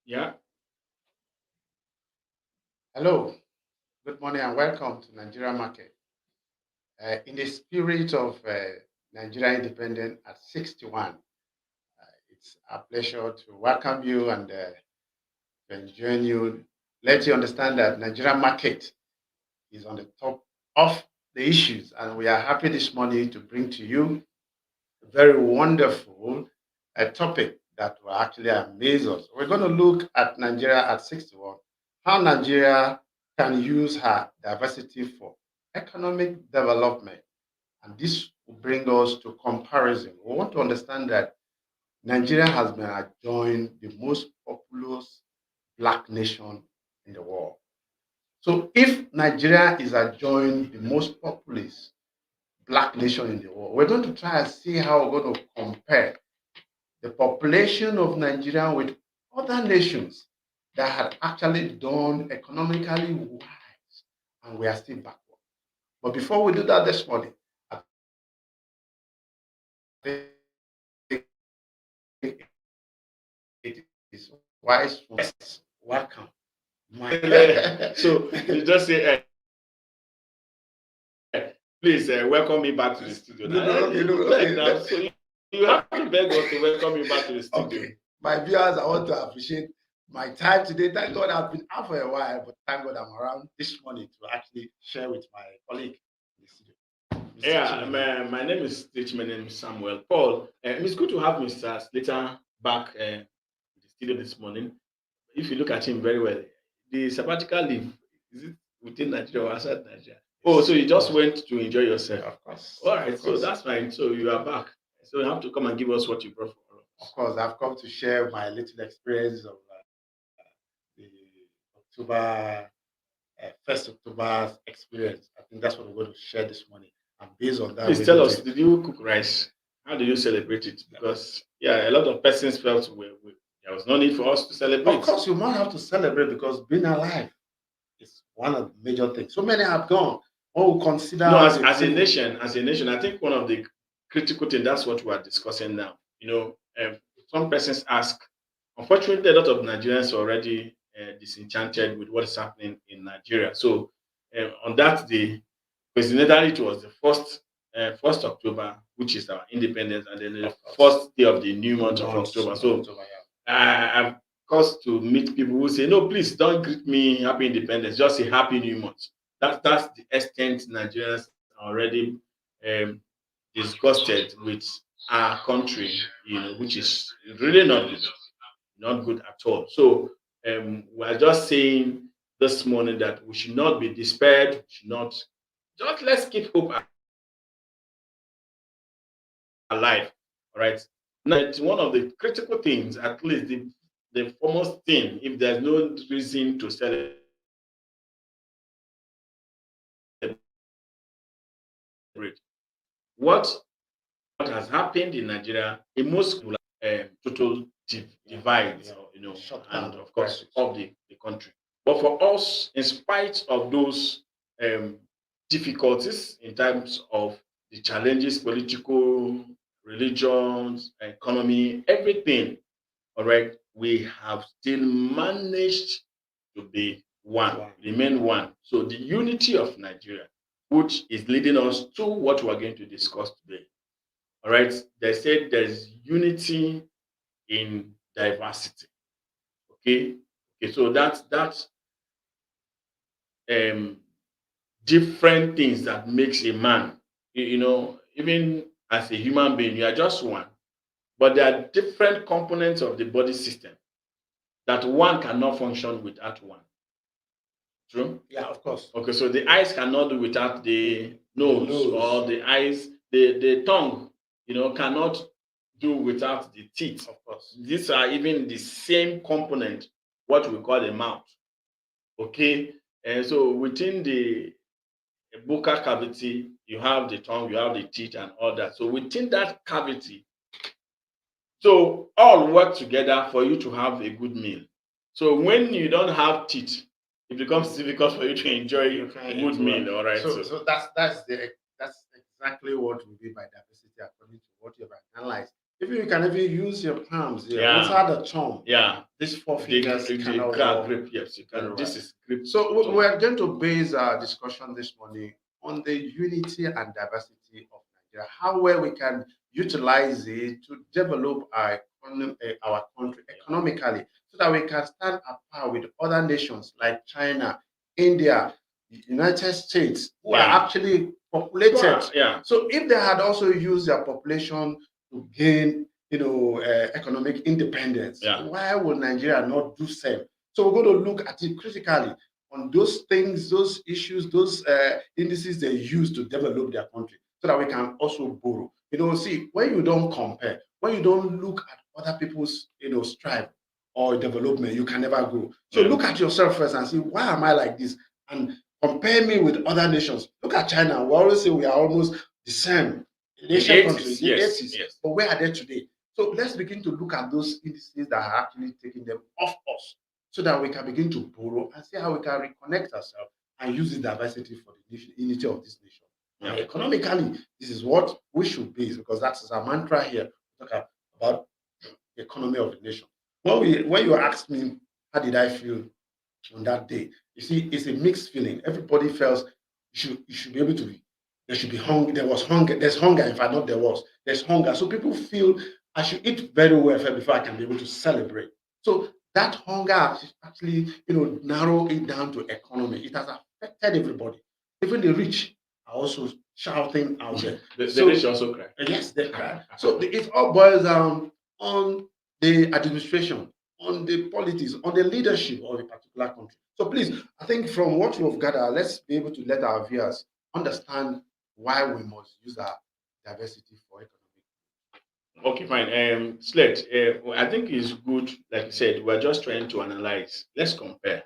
Yeah. Hello, good morning, and welcome to Nigeria Market. In the spirit of Nigeria independence at 61, it's a pleasure to welcome you and to join you. Let you understand that Nigeria Market is on the top of the issues, and we are happy this morning to bring to you a very wonderful topic that will actually amaze us. We're going to look at Nigeria at 61, how Nigeria can use her diversity for economic development. And this will bring us to comparison. We want to understand that Nigeria has been adjoined the most populous black nation in the world. So if Nigeria is adjoined the most populous black nation in the world, we're going to try and see how we're going to compare the population of Nigeria with other nations that had actually done economically wise, and we are still backward. But before we do that this morning, I think it is wise for us. Welcome. So you just say, please welcome me back to the studio. No, Now, no, okay, no, beg okay. now. So you have to beg us to welcome you back to the studio. Okay. My viewers, I want to appreciate my time today. Thank God I've been out for a while, but thank God I'm around this morning to actually share with my colleague in the studio. Mr. Yeah, Chimene. my name is my name is Samuel Paul. It's good to have Mr. Slater back in the studio this morning. If you look at him very well, the sabbatical leave, is it within Nigeria or outside Nigeria? Oh, so you just went to enjoy yourself. Of course. All right, Of so course. that's fine. So you are back. So you have to come and give us what you brought for Of us. course, I've come to share my little experience of the October, 1st October experience. I think that's what we're going to share this morning. And based on that, Please we're tell going us, to. did you cook rice? How do you celebrate it? Because yeah, a lot of persons felt there was no need for us to Of celebrate. course, you might have to celebrate because being alive is one of the major things. So many have gone. One will consider No, us as a nation, I think one of the critical things that's what we are discussing now. Some persons ask. Unfortunately, a lot of Nigerians are already disenchanted with what is happening in Nigeria. So, on that day, coincidentally, it was the first October, which is our independence, and then the first day of the new month of October. So, I've caused to meet people who say, "No, please don't greet me Happy Independence. Just say Happy New Month." That's the extent Nigerians are already um, disgusted with our country, which is really not good at all. So we're just saying this morning that we should not be despaired. We should not just let's keep hope alive. All right. Now, it's one of the critical things, at least the foremost thing, if there's no reason to celebrate, what what has happened in Nigeria, in most total divides, and of course of the country. But for us, in spite of those um, difficulties in terms of the challenges, political, religions, economy, everything, all right, we have still managed to be one, remain one. So the unity of Nigeria, which is leading us to what we're going to discuss today. All right. They said there's unity in diversity. Okay. Okay. So that's um different things that makes a man. Even as a human being, you are just one. But there are different components of the body system that one cannot function without one. True? Yeah, of course. Okay, so the eyes cannot do without the nose, or the eyes, the tongue, cannot do without the teeth. Of course. These are even the same component, what we call the mouth. Okay, and so within the buccal cavity, you have the tongue, you have the teeth, and all that. So within that cavity, so all work together for you to have a good meal. So when you don't have teeth, it becomes difficult for you to enjoy a good meal. All right. So that's exactly what we mean by diversity according to what you have analyzed. If you can even use your palms here, Yeah. inside the thumb, Yeah. these four The fingers cannot work. grip, yes, you Very can. well. This is grip. So we're going to base our discussion this morning on the unity and diversity of Nigeria, how well we can utilize it to develop our country economically, so that we can stand apart with other nations like China, India, the United States, who are Yeah. actually populated. Yeah. So if they had also used their population to gain, economic independence, Yeah. why would Nigeria not do same? So we're going to look at it critically on those things, those issues, those indices they use to develop their country, so that we can also borrow. See, when you don't compare, when you don't look at other people's, strive or development, you can never grow. So Yeah. look at yourself first and see, why am I like this? And compare me with other nations. Look at China. We always say we are almost the same. Asian countries, the yes, 80s. yes. But where are they today? So let's begin to look at those indices that are actually taking them off us, so that we can begin to borrow and see how we can reconnect ourselves and use this diversity for the unity of this nation. And Yeah. economically, this is what we should base, because that is our mantra here. We talk about the economy of the nation. When you asked me how did I feel on that day, you see, it's a mixed feeling. Everybody felt you should be able to be. There should be hunger. There was hunger. There's hunger. In fact, not there was. There's hunger. So people feel I should eat very well first before I can be able to celebrate. So that hunger actually, narrow it down to economy. It has affected everybody. Even the rich are also shouting out there. The rich also cry. Yes, they cry. So it all boils down on the administration, on the politics, on the leadership of a particular country. So please, I think from what you have gathered, let's be able to let our viewers understand why we must use our diversity for economic. Okay, fine. Slate, I think it's good, like you said, we're just trying to analyze. Let's compare.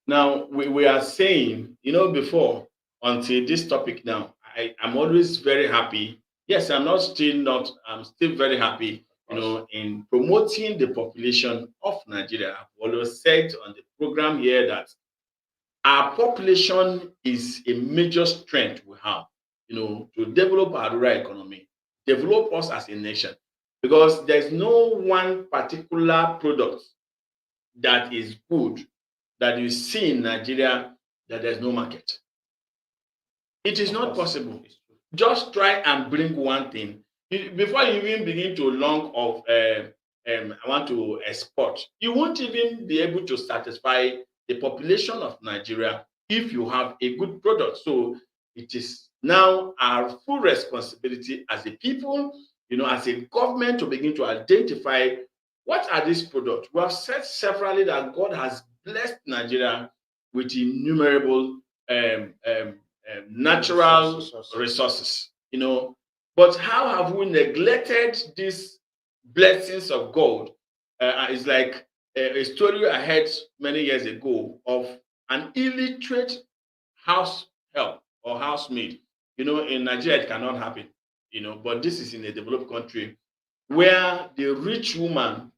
Now, we are saying, before, until this topic now, I'm always very happy. Yes, I'm still very happy, in promoting the population of Nigeria. I've always said on the program here that our population is a major strength we have, to develop our rural economy, develop us as a nation. Because there's no one particular product that is good that you see in Nigeria that there's no market. It is not possible. Just try and bring one thing. Before you even begin to long of, I want to export, you won't even be able to satisfy the population of Nigeria if you have a good product. So it is now our full responsibility as a people, as a government, to begin to identify what are these products. We have said severally that God has blessed Nigeria with innumerable natural resources, But how have we neglected these blessings of God? It's like a story I heard many years ago of an illiterate house help or housemaid. In Nigeria, it cannot happen, but this is in a developed country where the rich woman,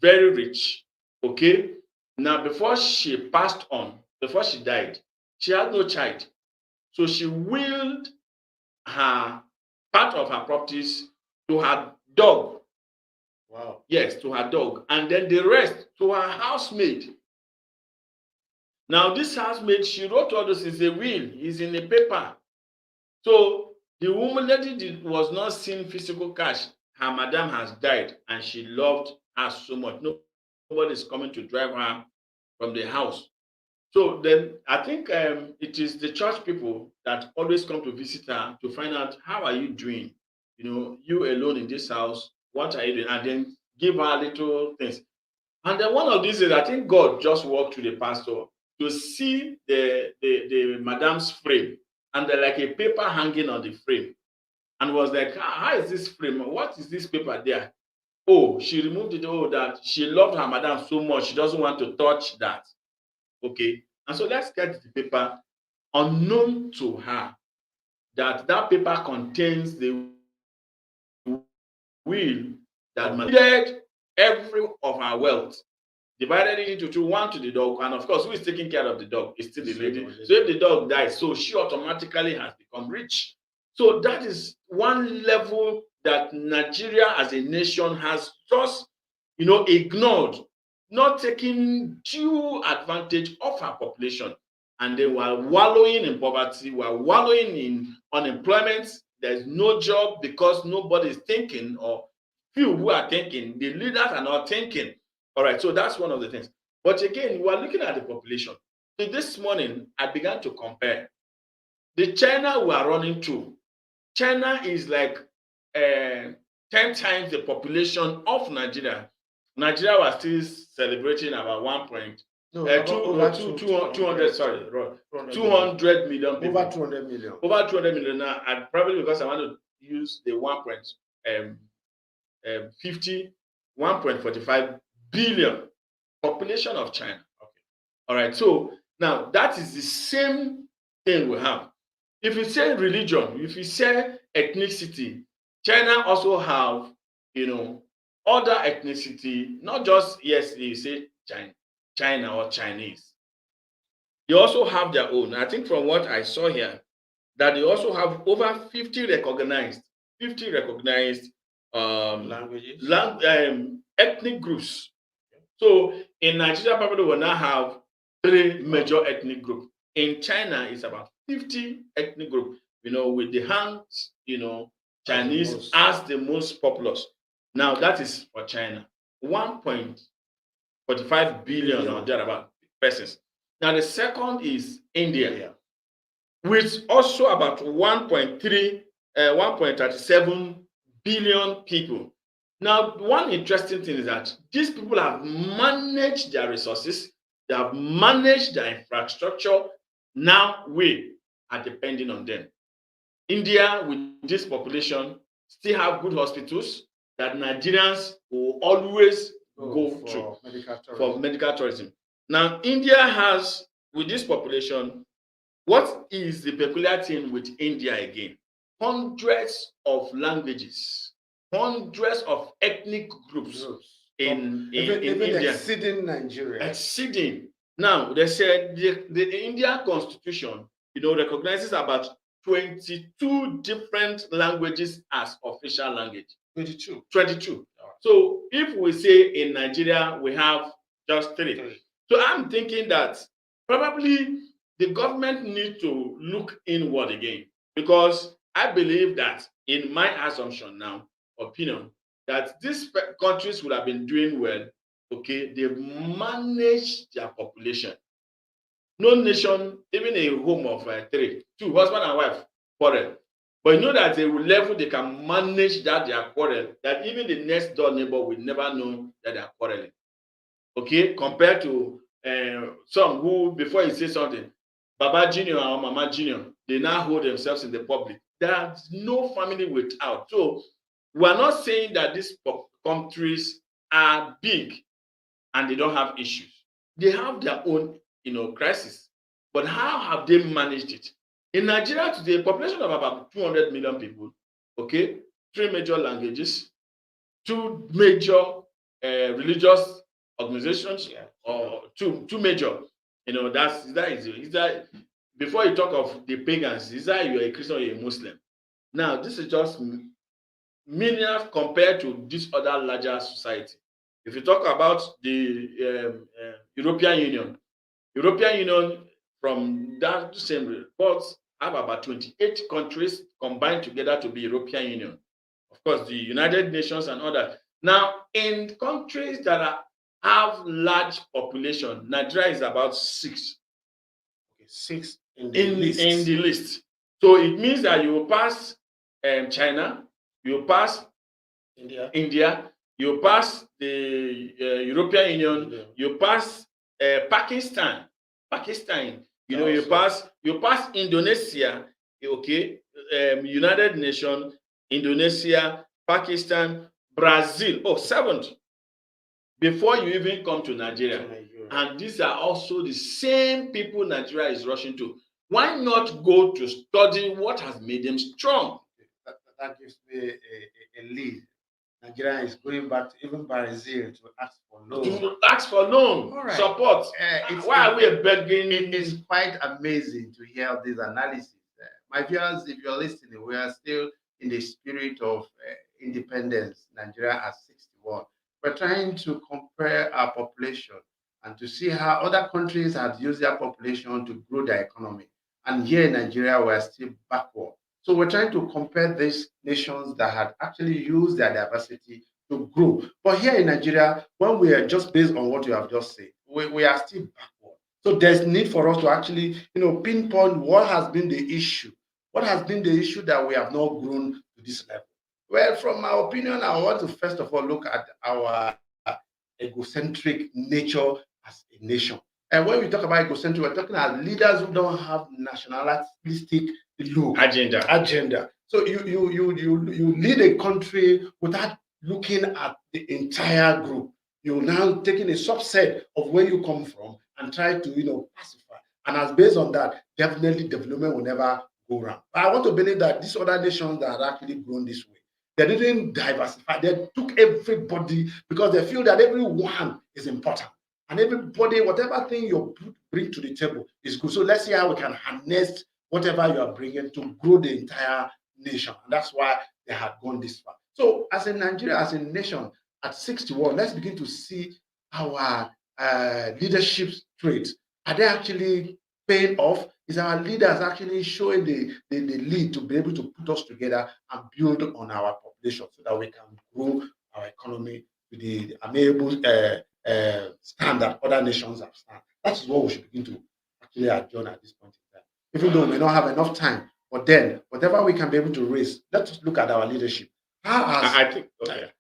very rich, okay, now before she passed on, before she died, she had no child. So she willed her part of her properties to her dog. Wow. Yes, to her dog. And then the rest to her housemaid. Now, this housemaid, she wrote all this in a will, is in a paper. So the woman lady was not seeing physical cash. Her madam has died and she loved her so much. Nobody is coming to drive her from the house. So then I think it is the church people that always come to visit her to find out how are you doing. You alone in this house, what are you doing? And then give her little things. And then one of these days, I think God just walked to the pastor to see the madam's frame, and they're like a paper hanging on the frame, and was like, how is this frame? What is this paper there? Oh, she removed it. Oh, that she loved her madam so much, she doesn't want to touch that. Okay, and so let's get the paper. Unknown to her that paper contains the will that divided every of her wealth, divided it into two, one to the dog, and of course, who is taking care of the dog? It's still the lady. So if the dog dies, so she automatically has become rich. So that is one level that Nigeria as a nation has just, ignored, not taking due advantage of our population. And they were wallowing in poverty, were wallowing in unemployment. There's no job because nobody is thinking, or few who are thinking. The leaders are not thinking. All right, so that's one of the things. But again, we are looking at the population. So this morning, I began to compare the China we are running to. China is like 10 times the population of Nigeria. Nigeria was still celebrating about 200, sorry, 200 million people. Over 200 million. Over 200 million now, and probably because I want to use the 1.45 billion population of China. Okay. All right. So now that is the same thing we have. If you say religion, if you say ethnicity, China also have, other ethnicity, not just, yes, you say China or Chinese. They also have their own. I think from what I saw here, that they also have over 50 recognized languages, ethnic groups. So in Nigeria, probably will now have 3 major ethnic groups. In China, it's about 50 ethnic groups. With the Hans, Chinese as the most populous. Now that is for China, 1.45 billion or thereabout persons. Now the second is India, with also about 1.37 billion people. Now, one interesting thing is that these people have managed their resources, they have managed their infrastructure. Now we are depending on them. India, with this population, still have good hospitals that Nigerians will always go to for medical tourism. Now, India has, with this population, what is the peculiar thing with India again? Hundreds of languages, hundreds of ethnic groups in India. Exceeding Nigeria. Exceeding. Now, they said the Indian constitution, recognizes about 22 different languages as official language. 22. 22. So if we say in Nigeria we have just 3. So I'm thinking that probably the government needs to look inward again, because I believe that, in my assumption now, opinion, that these countries would have been doing well. Okay, they've managed their population. No nation, even a home of 3, 2, husband and wife, quarrel. But that they will level, they can manage that they are quarrel, that even the next door neighbor will never know that they are quarreling. Okay, compared to some who, before you say something, Baba Junior or Mama Junior, they now hold themselves in the public. There's no family without. So we are not saying that these countries are big and they don't have issues. They have their own, crisis. But how have they managed it? In Nigeria today, a population of about 200 million people, okay, 3 major languages, 2 major religious organizations, or two major. That is before you talk of the pagans, is that you're a Christian or you're a Muslim. Now, this is just millions compared to this other larger society. If you talk about the European Union, from that same reports, have about 28 countries combined together to be European Union. Of course, the United Nations and others. Now, in countries that have large population, Nigeria is about 6. Okay, 6 in the list. So it means that you will pass China, you will pass India, you will pass the European Union, you pass Pakistan, you pass Indonesia, okay, United Nations, Indonesia, Pakistan, Brazil, 7th, before you even come to Nigeria. And these are also the same people Nigeria is rushing to. Why not go to study what has made them strong? That gives me a lead. Nigeria is going back to even Brazil to ask for loan. Support. Why are we begging? It is quite amazing to hear this analysis. My viewers, if you're listening, we are still in the spirit of independence, Nigeria at 61, we're trying to compare our population and to see how other countries have used their population to grow their economy. And here in Nigeria, we're still backward. So we're trying to compare these nations that had actually used their diversity to grow. But here in Nigeria, when we are just based on what you have just said, we are still backward. So there's need for us to actually, pinpoint what has been the issue. What has been the issue that we have not grown to this level? Well, from my opinion, I want to first of all look at our egocentric nature as a nation. And when we talk about egocentric, we're talking about leaders who don't have nationalistic look agenda. So you lead a country without looking at the entire group. You're now taking a subset of where you come from and try to pacify. And as based on that, definitely development will never go around. But I want to believe that these other nations that have actually grown this way, they didn't diversify. They took everybody because they feel that everyone is important. And everybody, whatever thing you bring to the table is good. So let's see how we can harness whatever you are bringing to grow the entire nation. And that's why they had gone this far. So as in Nigeria, as a nation, at 61, let's begin to see our leadership traits. Are they actually paying off? Is our leaders actually showing the lead to be able to put us together and build on our population so that we can grow our economy to the amiable standard other nations have stand? That is what we should begin to actually adjourn at this point in time. Even though we may not have enough time, but then whatever we can be able to raise, let's look at our leadership. How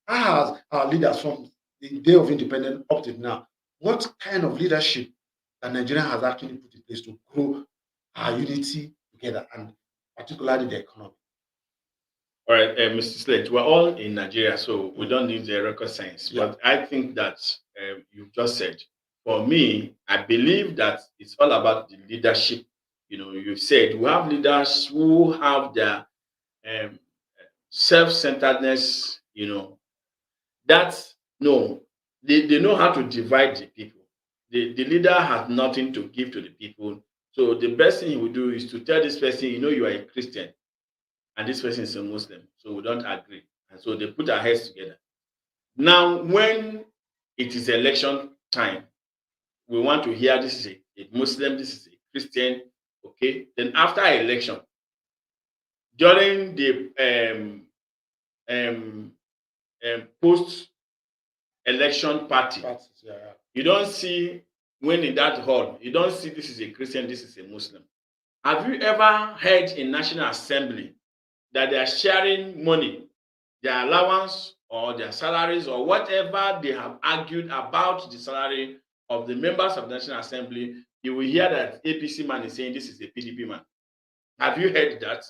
has our leaders from the day of independence up to now, what kind of leadership that Nigeria has actually put in place to grow our unity together and particularly the economy? All right, Mr. Slate, we're all in Nigeria, so we don't need the record science. Yeah. But I think that you've just said, for me, I believe that it's all about the leadership. You said we have leaders who have their self-centeredness, that's no, they know how to divide the people. The leader has nothing to give to the people. So the best thing he will do is to tell this person, you are a Christian and this person is a Muslim. So we don't agree. And so they put our heads together. Now, when it is election time, we want to hear this is a Muslim, this is a Christian, okay? Then after election, during the post-election party, you don't see, when in that hall, you don't see this is a Christian, this is a Muslim. Have you ever heard in National Assembly that they are sharing money, their allowance or their salaries or whatever they have argued about the salary of the members of the National Assembly? You will hear that APC man is saying this is a PDP man. Have you heard that?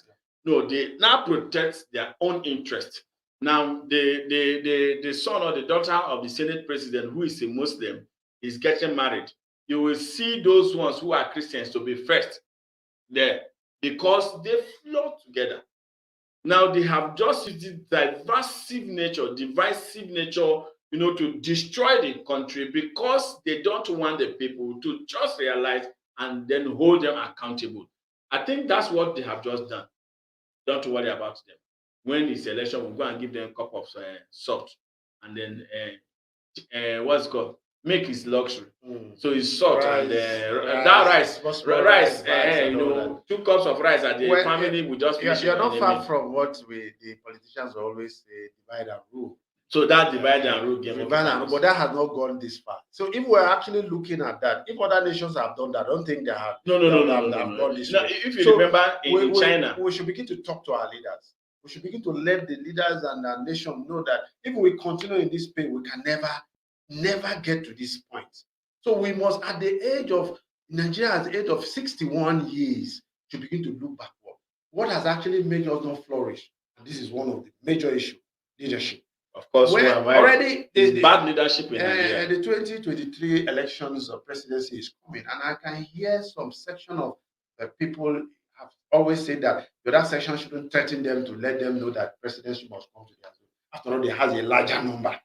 No, they now protect their own interest. Now, the son or the daughter of the Senate president, who is a Muslim, is getting married. You will see those ones who are Christians to be first there because they flow together. Now, they have just used the divisive nature, to destroy the country because they don't want the people to just realize and then hold them accountable. I think that's what they have just done. Don't worry about them. When it's election, we'll go and give them a cup of salt and then what's it called? Make his luxury. So it's salt and that rice, 2 cups of rice at the family we just finish. You're not far from what the politicians always say, divide and rule. So that divide and rule game. But that has not gone this far. So if we're actually looking at that, if other nations have done that, I don't think they have. No. Gone this way. If you remember in China, we should begin to talk to our leaders. We should begin to let the leaders and our nation know that if we continue in this pace, we can never get to this point. So we must, at the age of Nigeria, at the age of 61 years, to begin to look backward. What has actually made us not flourish? And this is one of the major issues: leadership. Of course, already bad leadership in Nigeria. The 2023 elections of presidency is coming, and I can hear some section of people have always said that the other section shouldn't threaten them to let them know that presidency must come to their zone. After all, they have a larger number.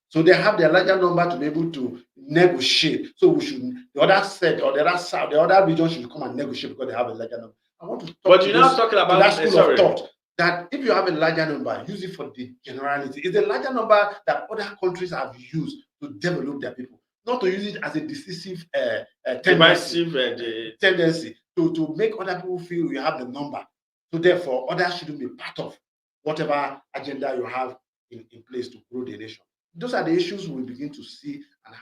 So they have their larger number to be able to negotiate. So we should, the other set or the other region should come and negotiate because they have a larger number. I want to talk but you're not talking about that school of thought that if you have a larger number, use it for the generality. It's a larger number that other countries have used to develop their people, not to use it as a decisive tendency, divisive, tendency to make other people feel you have the number. So therefore, others shouldn't be part of whatever agenda you have in place to grow the nation. Those are the issues we begin to see, and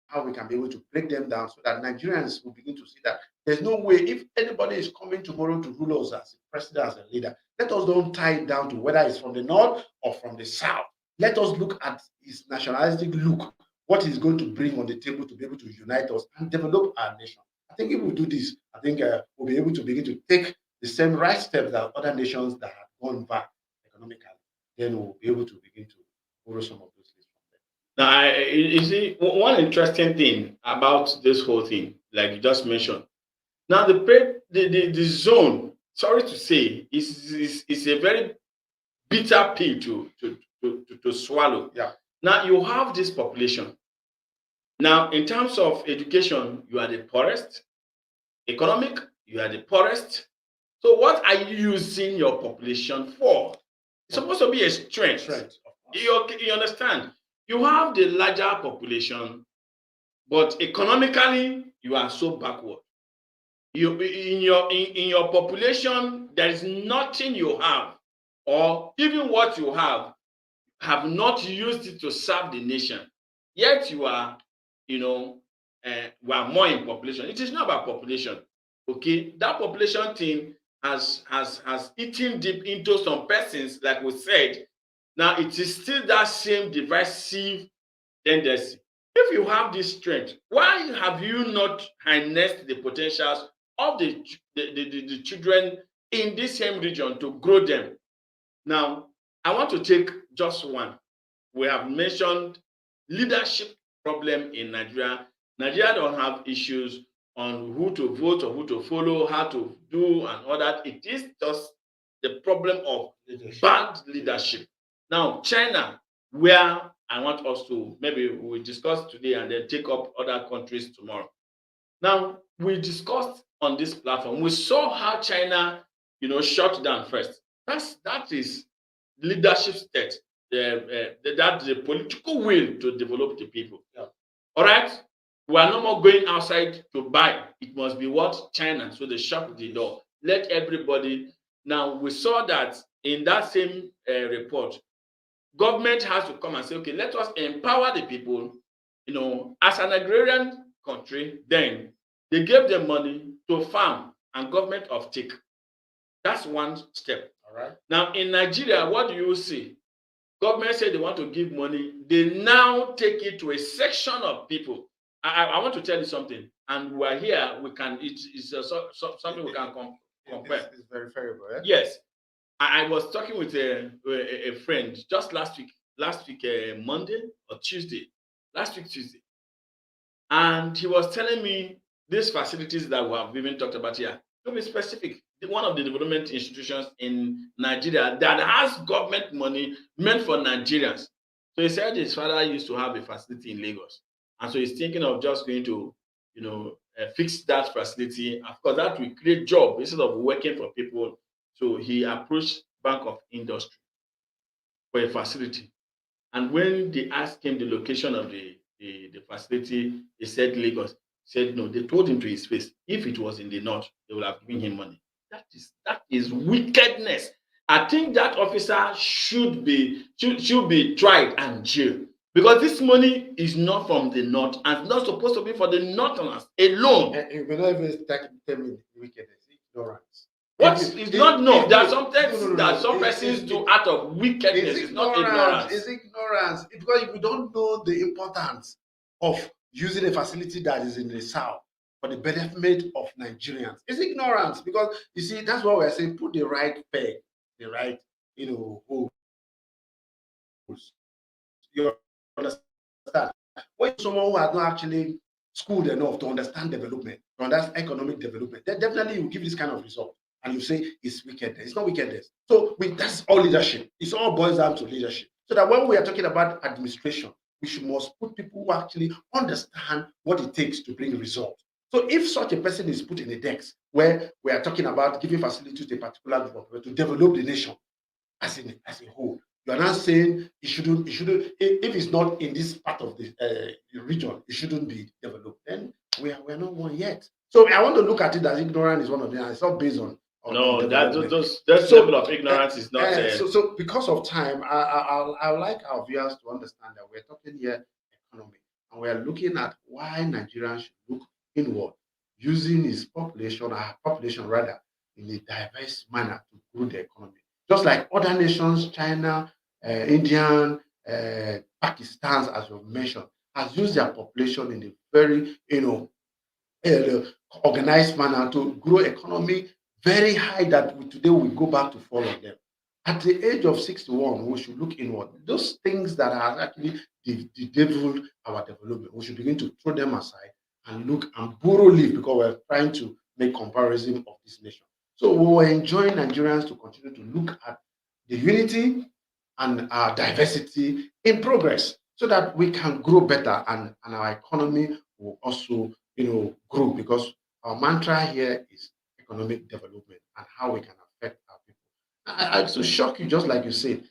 how we can be able to break them down so that Nigerians will begin to see that there's no way, if anybody is coming tomorrow to rule us as a president, as a leader, let us don't tie it down to whether it's from the north or from the south. Let us look at his nationalistic look, what he's going to bring on the table to be able to unite us and develop our nation. I think if we do this, I think we'll be able to begin to take the same right steps that other nations that have gone back economically. Then we'll be able to begin to borrow some of those things from them. Now, you see, one interesting thing about this whole thing, like you just mentioned, now the zone, sorry to say, is a very bitter pill to swallow. Yeah. Now you have this population. Now, in terms of education, you are the poorest. Economic, you are the poorest. So what are you using your population for? It's supposed to be a strength. You understand? You have the larger population, but economically, you are so backward. You in your population, there is nothing you have, or even what you have not used it to serve the nation. Yet you are, we are more in population. It is not about population. Okay, that population thing has eaten deep into some persons, like we said. Now it is still that same divisive tendency. If you have this strength, why have you not harnessed the potentials of the children in this same region to grow them? Now, I want to take just one. We have mentioned leadership problem in Nigeria. Nigeria don't have issues on who to vote or who to follow, how to do and all that. It is just the problem of bad leadership. Now, China, where I want us to, maybe we discuss today and then take up other countries tomorrow. Now, we discussed on this platform, we saw how China, shut down first. That is leadership state. That's the political will to develop the people. Yeah. All right? We are no more going outside to buy. It must be what? China. So they shut the door. Let everybody. Now, we saw that in that same report, government has to come and say, okay, let us empower the people. As an agrarian country, then they gave them money to farm and government of take. That's one step. All right. Now, in Nigeria, what do you see? Government said they want to give money. They now take it to a section of people. I want to tell you something, and we are here. We can. It's something we can compare. It's very favorable. Eh? Yes, I was talking with a friend just last week, Monday or Tuesday, Tuesday, and he was telling me these facilities that we have even talked about here. To be specific, one of the development institutions in Nigeria that has government money meant for Nigerians. So he said his father used to have a facility in Lagos. And so he's thinking of just going to, fix that facility. Of course, that will create job instead of working for people. So he approached Bank of Industry for a facility. And when they asked him the location of the facility, he said Lagos. He said no. They told him to his face, if it was in the north, they would have given him money. That is wickedness. I think that officer should be tried and jailed. Because this money is not from the north and not supposed to be for the northerners alone. You may not even start telling wickedness, ignorance. What is not known? There are sometimes that some persons do out of wickedness. It's not ignorance. It's ignorance. Because if you don't know the importance of using a facility that is in the south for the benefit of Nigerians, it's ignorance. Because you see, that's what we're saying. Put the right peg, the right, holes. You understand? When someone who has not actually schooled enough to understand development, to understand economic development, then definitely you give this kind of result. And you say it's wickedness. It's not wickedness. So that's all leadership. It all boils down to leadership. So that when we are talking about administration, must put people who actually understand what it takes to bring results. So if such a person is put in a desk where we are talking about giving facilities to a particular group of people to develop the nation as a whole, you are not saying if it's not in this part of the region, it shouldn't be developed. Then we're not one yet. So I want to look at it as ignorance is one of them. It's not based on No, development. that So, level of ignorance is not. so because of time, I would like our viewers to understand that we're talking here economy, and we're looking at why Nigerians should look inward, using his population, our population rather, in a diverse manner to grow the economy. Just like other nations, China, Indian, Pakistan, as you've mentioned, has used their population in a very, uh, organized manner to grow economy very high that today we go back to follow them. At the age of 61, we should look inward. Those things that are actually bedeviled our development, we should begin to throw them aside and look and borrow leave because we're trying to make comparison of this nation. So we will enjoin Nigerians to continue to look at the unity and our diversity in progress so that we can grow better and our economy will also grow because our mantra here is economic development and how we can affect our people. I to shock you, just like you said,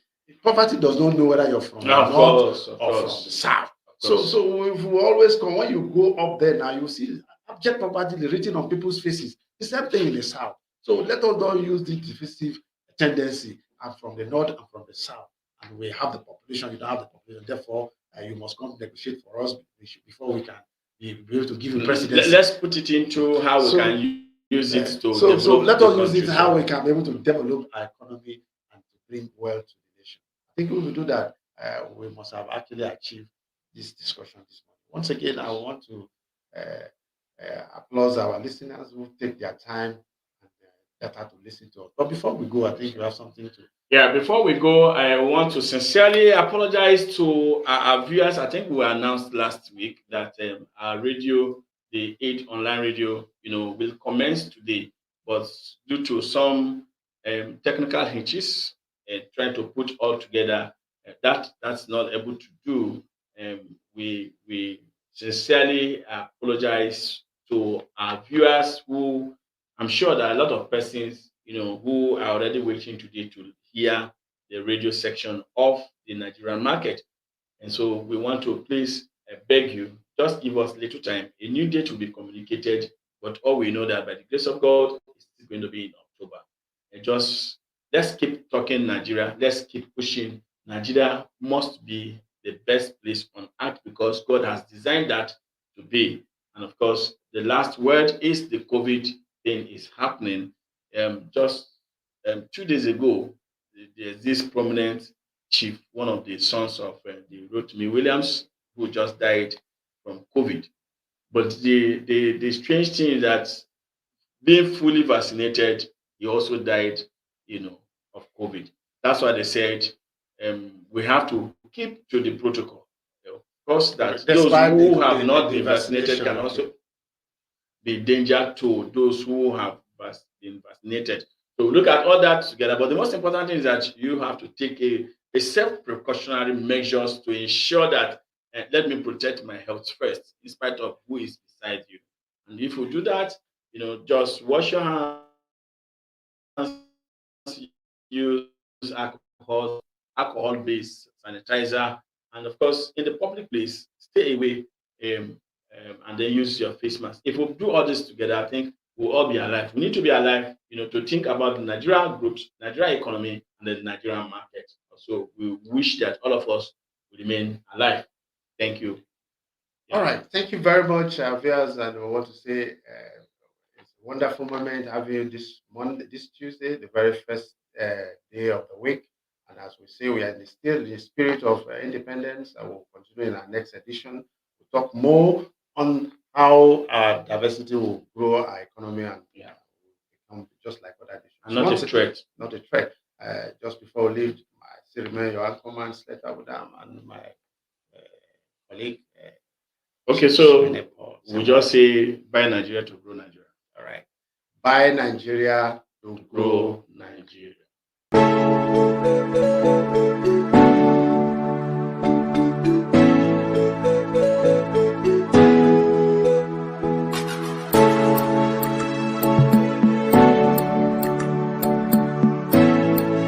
poverty does not know whether you're from the of north course, of or from course, the south. of So, course. so if we always come, when you go up there now, you see abject poverty written on people's faces. The same thing in the south. So let us not use this divisive tendency and from the north and from the south. And we have the population, you don't have the population. Therefore, you must come negotiate for us before we can be able to give you presidency. Let's put it into how we can use it to so develop let the us use country. it how we can be able to develop our economy and to bring wealth to the nation. I think if we do that, we must have actually achieved this discussion this morning. Once again, I want to applaud our listeners who take their time and data to listen to us. But before we go, I think you have something to. Yeah, before we go, I want to sincerely apologize to our viewers. I think we announced last week that our radio, the 8 online radio, will commence today. But due to some technical hitches, trying to put all together, that's not able to do. We sincerely apologize to our viewers who I'm sure that a lot of persons, who are already waiting today to hear the radio section of the Nigerian market. And so we want to please beg you, just give us little time. A new date will be communicated, but all we know that by the grace of God, it's still going to be in October. And just let's keep talking Nigeria. Let's keep pushing. Nigeria must be the best place on earth because God has designed that to be. And of course, the last word is the COVID thing is happening. Just 2 days ago, there's this prominent chief, one of the sons of the Rotimi Williams, who just died from COVID. But the strange thing is that being fully vaccinated, he also died, of COVID. That's why they said we have to keep to the protocol. Of course, that those who have not been vaccinated can also be danger to those who have been vaccinated. So look at all that together. But the most important thing is that you have to take a self-precautionary measures to ensure that let me protect my health first, in spite of who is beside you. And if you do that, just wash your hands, use alcohol-based sanitizer, and of course, in the public place, stay away and then use your face mask. If we do all this together, I think we'll all be alive. We need to be alive, to think about the Nigerian groups, Nigerian economy, and the Nigerian market. So we wish that all of us will remain alive. Thank you. Yeah. All right. Thank you very much, viewers. And I want to say it's a wonderful moment having you this Tuesday, the very first day of the week. And as we say, we are still in the spirit of independence. I will continue in our next edition to talk more on how diversity will grow our economy and become just like other nations. And not a threat. Not a threat. Just before we leave, I still remain your anchorman, Slater Woodham, and my colleague. Okay, so we just say buy Nigeria to grow Nigeria. All right. Buy Nigeria to grow Nigeria.